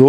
2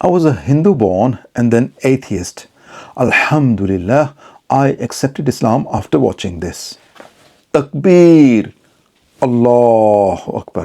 I was a Hindu born and then atheist. Alhamdulillah, I accepted Islam after watching this. Takbir! Allahu Akbar.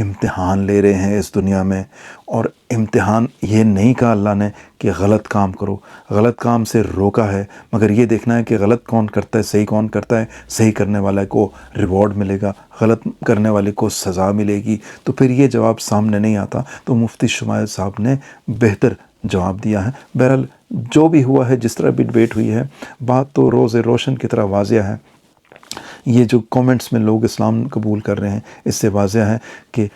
امتحان لے رہے ہیں اس دنیا میں، اور امتحان یہ نہیں کہا اللہ نے کہ غلط کام کرو، غلط کام سے روکا ہے، مگر یہ دیکھنا ہے کہ غلط کون کرتا ہے، صحیح کون کرتا ہے، صحیح کرنے والے کو ریوارڈ ملے گا، غلط کرنے والے کو سزا ملے گی۔ تو پھر یہ جواب سامنے نہیں آتا، تو مفتی شمائل صاحب نے بہتر جواب دیا ہے۔ بہرحال جو بھی ہوا ہے، جس طرح بھی ڈبیٹ ہوئی ہے، بات تو روز روشن کی طرح واضح ہے۔ یہ جو کومنٹس میں لوگ اسلام قبول کر رہے ہیں، اس سے واضح ہے کہ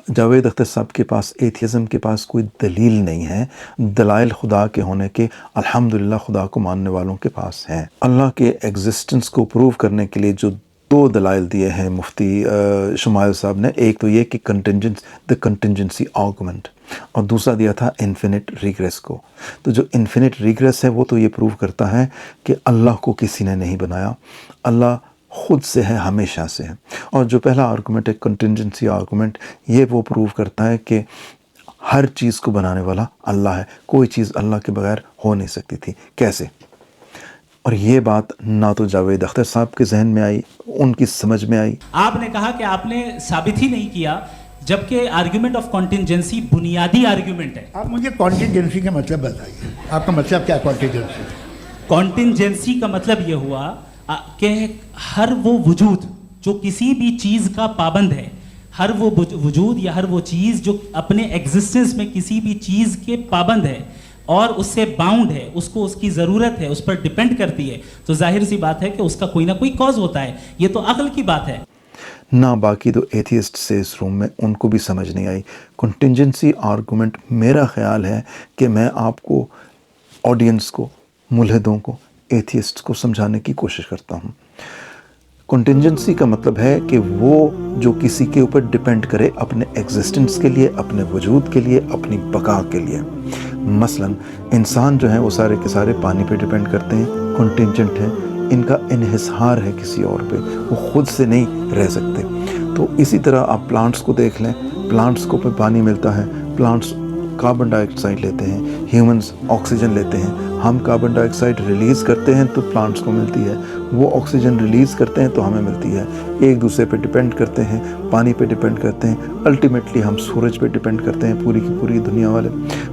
جاوید اختر صاحب کے پاس ایتھیزم کے پاس کوئی دلیل نہیں ہے، دلائل خدا کے ہونے کے الحمدللہ خدا کو ماننے والوں کے پاس ہیں۔ اللہ کے ایگزسٹنس کو پروو کرنے کے لیے جو دو دلائل دیے ہیں مفتی شمائل صاحب نے، ایک تو یہ کہ کنٹنجنسی آرگومنٹ، اور دوسرا دیا تھا انفینٹ ریگریس کو۔ تو جو انفینٹ ریگریس ہے وہ تو یہ پروو کرتا ہے کہ اللہ کو کسی نے نہیں بنایا، اللہ خود سے ہے، ہمیشہ سے ہے۔ اور جو پہلا آرگومنٹ ہے کنٹنجنسی آرگومنٹ، یہ وہ پروو کرتا ہے کہ ہر چیز کو بنانے والا اللہ ہے، کوئی چیز اللہ کے بغیر ہو نہیں سکتی تھی۔ کیسے؟ اور یہ بات نہ تو جاوید اختر صاحب کے ذہن میں آئی، ان کی سمجھ میں آئی۔ آپ نے کہا کہ آپ نے ثابت ہی نہیں کیا، جبکہ آرگیومنٹ آف کانٹینجنسی بنیادی آرگیومنٹ ہے۔ آپ مجھے کانٹینجنسی کا مطلب بتائیے، آپ کا مطلب کیا کانٹینجنسی؟ کانٹینجنسی کا مطلب یہ ہوا کہ ہر وہ وجود جو کسی بھی چیز کا پابند ہے، ہر وہ وجود یا ہر وہ چیز جو اپنے ایگزسٹنس میں کسی بھی چیز کے پابند ہے اور اس سے باؤنڈ ہے، اس کو اس کی ضرورت ہے، اس پر ڈیپینڈ کرتی ہے، تو ظاہر سی بات ہے کہ اس کا کوئی نہ کوئی کاز ہوتا ہے۔ یہ تو عقل کی بات ہے۔ نہ باقی تو ایتھیسٹ سے اس روم میں ان کو بھی سمجھ نہیں آئی۔ کنٹنجنسی آرگومنٹ میرا خیال ہے کہ میں آپ کو، آڈینس کو، ملحدوں کو، ایتھیسٹ کو سمجھانے کی کوشش کرتا ہوں۔ کنٹنجنسی کا مطلب ہے کہ وہ جو کسی کے اوپر ڈیپینڈ کرے اپنے ایگزسٹنس کے لیے، اپنے وجود کے لیے، اپنی بقا کے لیے۔ مثلا انسان جو ہیں وہ سارے کے سارے پانی پہ ڈیپینڈ کرتے ہیں، کنٹنجنٹ ہیں، ان کا انحصار ہے کسی اور پہ، وہ خود سے نہیں رہ سکتے۔ تو اسی طرح آپ پلانٹس کو دیکھ لیں، پلانٹس کو پہ پانی ملتا ہے، پلانٹس کاربن ڈائی آکسائڈ لیتے ہیں، ہیومنز آکسیجن لیتے ہیں، ہم کاربن ڈائی آکسائڈ ریلیز کرتے ہیں تو پلانٹس کو ملتی ہے، وہ آکسیجن ریلیز کرتے ہیں تو ہمیں ملتی ہے، ایک دوسرے پہ ڈیپینڈ کرتے ہیں، پانی پہ ڈیپینڈ کرتے ہیں، الٹیمیٹلی ہم سورج پہ ڈیپینڈ کرتے ہیں، پوری کی پوری دنیا والے۔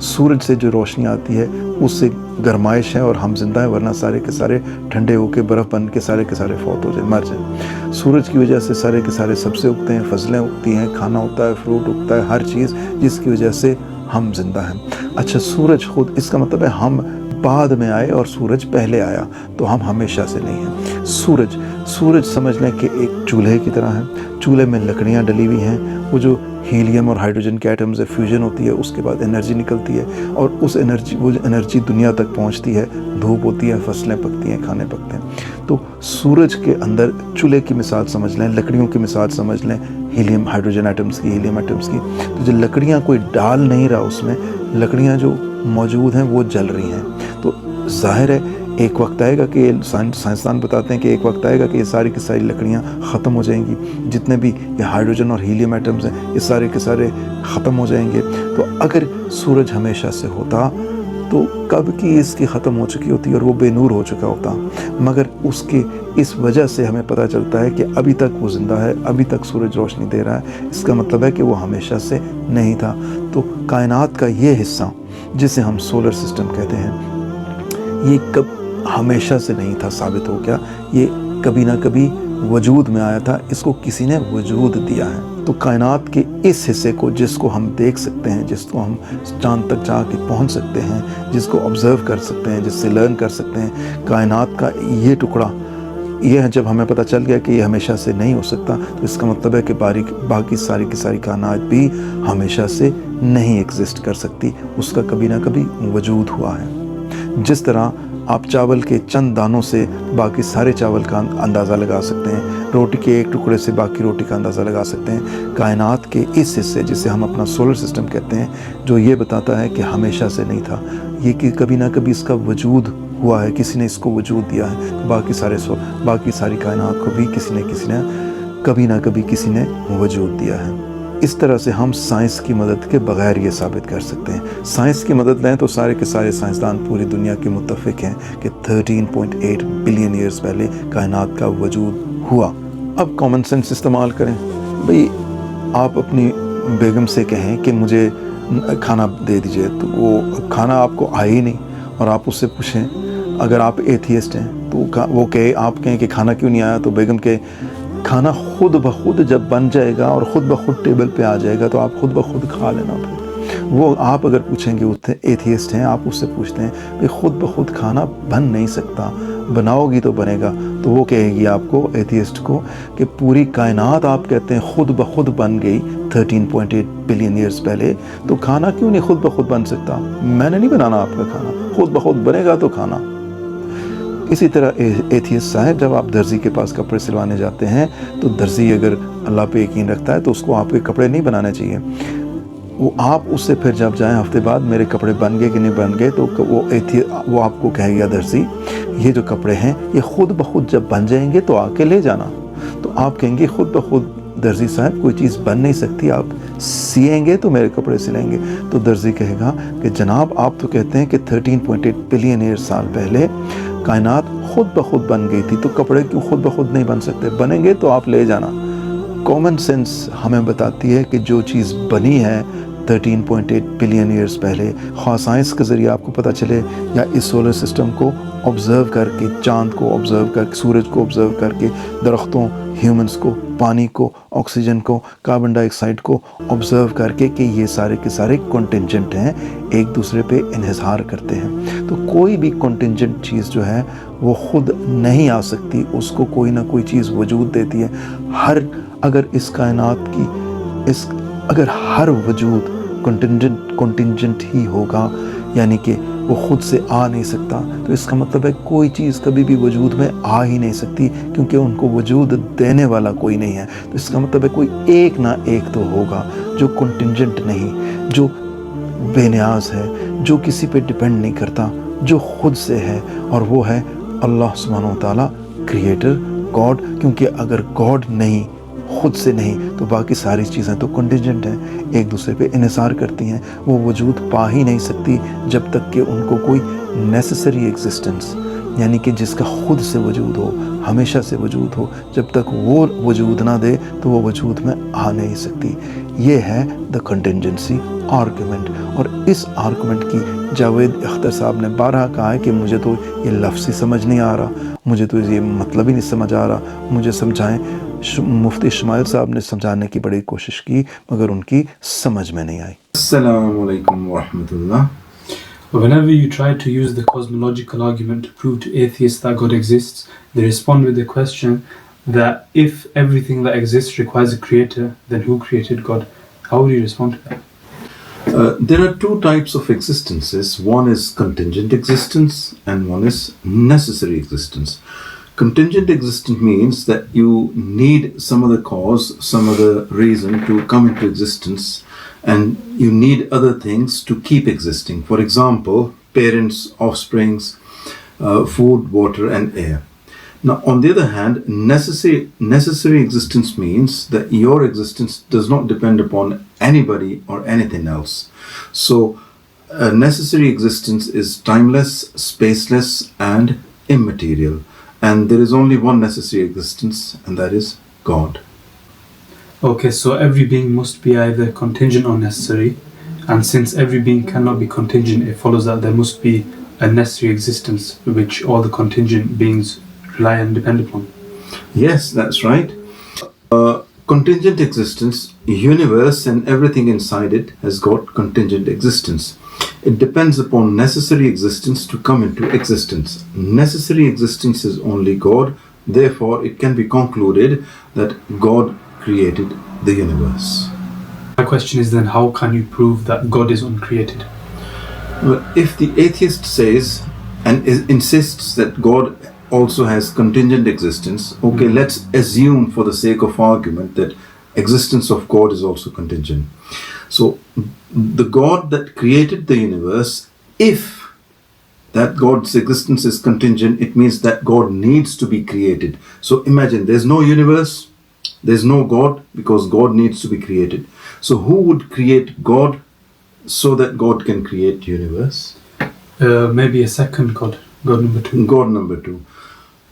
سورج سے جو روشنی آتی ہے اس سے گرمائش ہے اور ہم زندہ ہیں، ورنہ سارے کے سارے ٹھنڈے ہو کے برف بن کے سارے کے سارے فوت ہو جائیں، مر جائیں۔ سورج کی وجہ سے سارے کے سارے سبزے اگتے ہیں، فصلیں اگتی ہیں، کھانا ہوتا ہے، فروٹ اگتا ہے، ہر چیز، جس کی وجہ سے ہم زندہ ہیں۔ اچھا سورج خود، اس کا مطلب ہے ہم بعد میں آئے اور سورج پہلے آیا، تو ہم ہمیشہ سے نہیں ہیں۔ سورج سمجھ لیں کہ ایک چولہے کی طرح ہے، چولہے میں لکڑیاں ڈلی ہوئی ہیں، وہ جو ہیلیم اور ہائیڈروجن کے ایٹمز سے فیوژن ہوتی ہے، اس کے بعد انرجی نکلتی ہے، اور اس انرجی، وہ انرجی دنیا تک پہنچتی ہے، دھوپ ہوتی ہے، فصلیں پکتی ہیں، کھانے پکتے ہیں۔ تو سورج کے اندر چولہے کی مثال سمجھ لیں، لکڑیوں کی مثال سمجھ لیں، ہیلیم ہائیڈروجن ایٹمز کی، ہیلیم ایٹمز کی۔ تو جو لکڑیاں کوئی ڈال نہیں رہا اس میں، لکڑیاں جو موجود ہیں وہ جل رہی ہیں۔ تو ظاہر ہے ایک وقت آئے گا کہ سائنسدان بتاتے ہیں کہ ایک وقت آئے گا کہ یہ ساری کی ساری لکڑیاں ختم ہو جائیں گی، جتنے بھی یہ ہائیڈروجن اور ہیلیم ایٹمز ہیں یہ سارے کے سارے ختم ہو جائیں گے۔ تو اگر سورج ہمیشہ سے ہوتا تو کب کی اس کی ختم ہو چکی ہوتی اور وہ بے نور ہو چکا ہوتا، مگر اس کی اس وجہ سے ہمیں پتہ چلتا ہے کہ ابھی تک وہ زندہ ہے، ابھی تک سورج روشنی دے رہا ہے، اس کا مطلب ہے کہ وہ ہمیشہ سے نہیں تھا۔ تو کائنات کا یہ حصہ جسے ہم سولر سسٹم کہتے ہیں، یہ کب ہمیشہ سے نہیں تھا، ثابت ہو گیا، یہ کبھی نہ کبھی وجود میں آیا تھا، اس کو کسی نے وجود دیا ہے۔ تو کائنات کے اس حصے کو، جس کو ہم دیکھ سکتے ہیں، جس کو ہم چاند تک جا کے پہنچ سکتے ہیں، جس کو آبزرو کر سکتے ہیں، جس سے لرن کر سکتے ہیں، کائنات کا یہ ٹکڑا، یہ جب ہمیں پتہ چل گیا کہ یہ ہمیشہ سے نہیں ہو سکتا، تو اس کا مطلب ہے کہ باقی ساری کی ساری کائنات بھی ہمیشہ سے نہیں ایگزسٹ کر سکتی، اس کا کبھی نہ کبھی وجود ہوا ہے۔ جس طرح آپ چاول کے چند دانوں سے باقی سارے چاول کا اندازہ لگا سکتے ہیں، روٹی کے ایک ٹکڑے سے باقی روٹی کا اندازہ لگا سکتے ہیں، کائنات کے اس حصے جسے ہم اپنا سولر سسٹم کہتے ہیں، جو یہ بتاتا ہے کہ ہمیشہ سے نہیں تھا، یہ کہ کبھی نہ کبھی اس کا وجود ہوا ہے، کسی نے اس کو وجود دیا ہے، باقی ساری کائنات کو بھی کسی نے کبھی نہ کبھی کسی نے وجود دیا ہے۔ اس طرح سے ہم سائنس کی مدد کے بغیر یہ ثابت کر سکتے ہیں۔ سائنس کی مدد لیں تو سارے کے سارے سائنسدان پوری دنیا کے متفق ہیں کہ 13.8 بلین ایئرز پہلے کائنات کا وجود ہوا۔ اب کامن سینس استعمال کریں، بھئی آپ اپنی بیگم سے کہیں کہ مجھے کھانا دے دیجئے تو وہ کھانا آپ کو آئے ہی نہیں، اور آپ اس سے پوچھیں اگر آپ ایتھیسٹ ہیں تو وہ آپ کہیں کہ کھانا کیوں نہیں آیا، تو بیگم کہ کھانا خود بخود جب بن جائے گا اور خود بخود ٹیبل پہ آ جائے گا تو آپ خود بخود کھا لینا۔ پھر وہ آپ اگر پوچھیں گے وہ ایتھیسٹ ہیں، آپ اس سے پوچھتے ہیں کہ خود بخود کھانا بن نہیں سکتا، بناؤ گی تو بنے گا، تو وہ کہے گی آپ کو، ایتھیسٹ کو، کہ پوری کائنات آپ کہتے ہیں خود بخود بن گئی 13.8 بلین ایئرز پہلے، تو کھانا کیوں نہیں خود بخود بن سکتا؟ میں نے نہیں بنانا آپ کا کھانا، خود بخود بنے گا تو کھانا۔ اسی طرح ایتھیسٹ صاحب، جب آپ درزی کے پاس کپڑے سلوانے جاتے ہیں تو درزی اگر اللہ پہ یقین رکھتا ہے تو اس کو آپ کے کپڑے نہیں بنانے چاہیے، وہ آپ اس سے پھر جب جائیں ہفتے بعد میرے کپڑے بن گئے کہ نہیں بن گئے، تو وہ آپ کو کہے گا درزی یہ جو کپڑے ہیں یہ خود بخود جب بن جائیں گے تو آ کے لے جانا۔ تو آپ کہیں گے خود بخود درزی صاحب کوئی چیز بن نہیں سکتی، آپ سیئیں گے تو میرے کپڑے سلیں گے۔ تو درزی کہے گا کہ جناب آپ تو کہتے ہیں کہ 13.8 بلین ایئر سال پہلے کائنات خود بخود بن گئی تھی، تو کپڑے کیوں خود بخود نہیں بن سکتے؟ بنیں گے تو آپ لے جانا۔ کامن سینس ہمیں بتاتی ہے کہ جو چیز بنی ہے 13.8 بلین ایئرز پہلے، خواہ سائنس کے ذریعے آپ کو پتہ چلے یا اس سولر سسٹم کو آبزرو کر کے، چاند کو آبزرو کر کے، سورج کو آبزرو کر کے، درختوں، ہیومنز کو، پانی کو، آکسیجن کو، کاربن ڈائی آکسائڈ کو آبزرو کر کے کہ یہ سارے کے سارے کنٹینجنٹ ہیں، ایک دوسرے پہ انحصار کرتے ہیں۔ تو کوئی بھی کنٹینجنٹ چیز جو ہے وہ خود نہیں آ سکتی، اس کو کوئی نہ کوئی چیز وجود دیتی ہے۔ اگر اس کائنات کی اگر ہر وجود کنٹینجنٹ ہی ہوگا، یعنی کہ وہ خود سے آ نہیں سکتا، تو اس کا مطلب ہے کوئی چیز کبھی بھی وجود میں آ ہی نہیں سکتی، کیونکہ ان کو وجود دینے والا کوئی نہیں ہے۔ تو اس کا مطلب ہے کوئی ایک نہ ایک تو ہوگا جو کنٹینجنٹ نہیں، جو بے نیاز ہے، جو کسی پہ ڈیپینڈ نہیں کرتا، جو خود سے ہے، اور وہ ہے اللہ سبحانہ و تعالیٰ، کریٹر، گاڈ۔ کیونکہ اگر گاڈ نہیں، خود سے نہیں، تو باقی ساری چیزیں تو کنٹینجنٹ ہیں، ایک دوسرے پہ انحصار کرتی ہیں، وہ وجود پا ہی نہیں سکتی جب تک کہ ان کو کوئی نیسسری ایگزسٹنس، یعنی کہ جس کا خود سے وجود ہو، ہمیشہ سے وجود ہو، جب تک وہ وجود نہ دے تو وہ وجود میں آ نہیں سکتی۔ یہ ہے دا کنٹینجنسی آرگومنٹ، اور اس آرگومنٹ کی جاوید اختر صاحب نے بارہا کہا ہے کہ مجھے تو یہ لفظ ہی سمجھ نہیں آ رہا، مجھے تو یہ مطلب ہی نہیں سمجھ آ رہا، مجھے سمجھائیں۔ مفتی شمائل صاحب نے سمجھانے کی بڑی کوشش کی مگر ان کی سمجھ میں نہیں آئی۔ السلام علیکم ورحمۃ اللہ۔ Whenever you try to use the cosmological argument to prove to atheists that God exists, they respond with the question that if everything that exists requires a creator, then who created God? How would you respond to that? There are two types of existences. One is contingent existence and one is necessary existence. Contingent existence means that you need some other cause, some other reason to come into existence, and you need other things to keep existing. For example, parents, offsprings, food, water and air. Now, on the other hand, necessary existence means that your existence does not depend upon anybody or anything else. So, necessary existence is timeless, spaceless and immaterial. And there is only one necessary existence, and that is God. Okay, so every being must be either contingent or necessary, and since every being cannot be contingent, it follows that there must be a necessary existence which all the contingent beings rely and depend upon. Yes, that's right. Contingent existence, universe and everything inside it has got contingent existence. It depends upon necessary existence to come into existence. Necessary existence is only God, therefore it can be concluded that God created the universe. My question is then, how can you prove that God is uncreated? Well, if the atheist says and insists that God also has contingent existence, okay, let's assume for the sake of argument that existence of God is also contingent. So the God that created the universe, if that God's existence is contingent, it means that God needs to be created. So imagine there's no universe, there's no God, because God needs to be created. So who would create God so that God can create universe? Maybe a second God, God number two. God number two.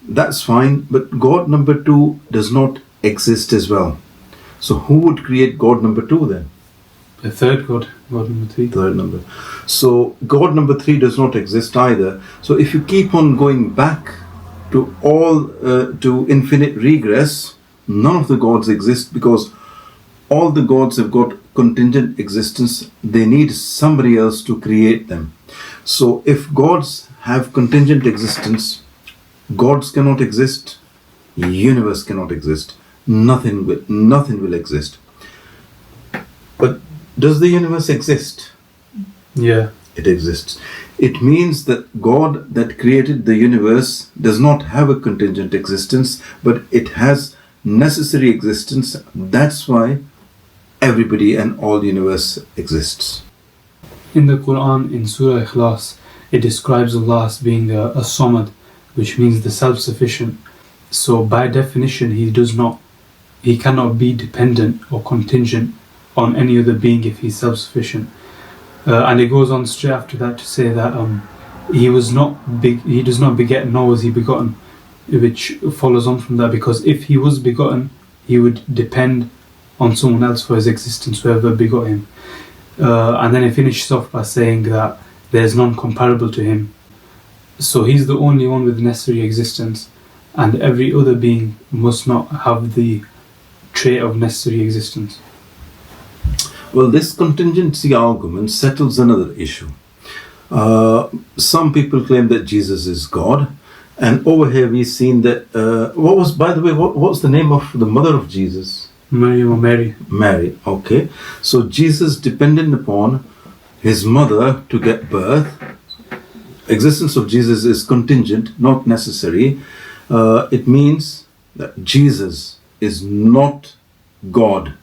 That's fine, but God number two does not exist as well. So who would create God number 2 then? The third God, God number 3. Third number. So God number 3 does not exist either. So if you keep on going back to to infinite regress, none of the gods exist, because all the gods have got contingent existence. They need somebody else to create them. So if gods have contingent existence, gods cannot exist, universe cannot exist, nothing will exist. But does the universe exist? Yeah. It exists. It means that God that created the universe does not have a contingent existence, but it has necessary existence. That's why everybody and all universe exists. In the Quran, in Surah Ikhlas, it describes Allah as being a Samad, which means the self-sufficient. So by definition, he cannot be dependent or contingent on any other being if he's self-sufficient. And it goes on straight after that to say that he does not beget, nor was he begotten, which follows on from that, because if he was begotten, he would depend on someone else for his existence, whoever begot him. And then it finishes off by saying that there's none comparable to him. So he's the only one with necessary existence, and every other being must not have the trait of necessary existence. Well, this contingency argument settles another issue. Some people claim that Jesus is God, and over here we've seen that. What was the name of the mother of Jesus? Mary. Mary. Okay. So Jesus depended upon his mother to get birth. Existence of Jesus is contingent, not necessary. It means that Jesus is not God.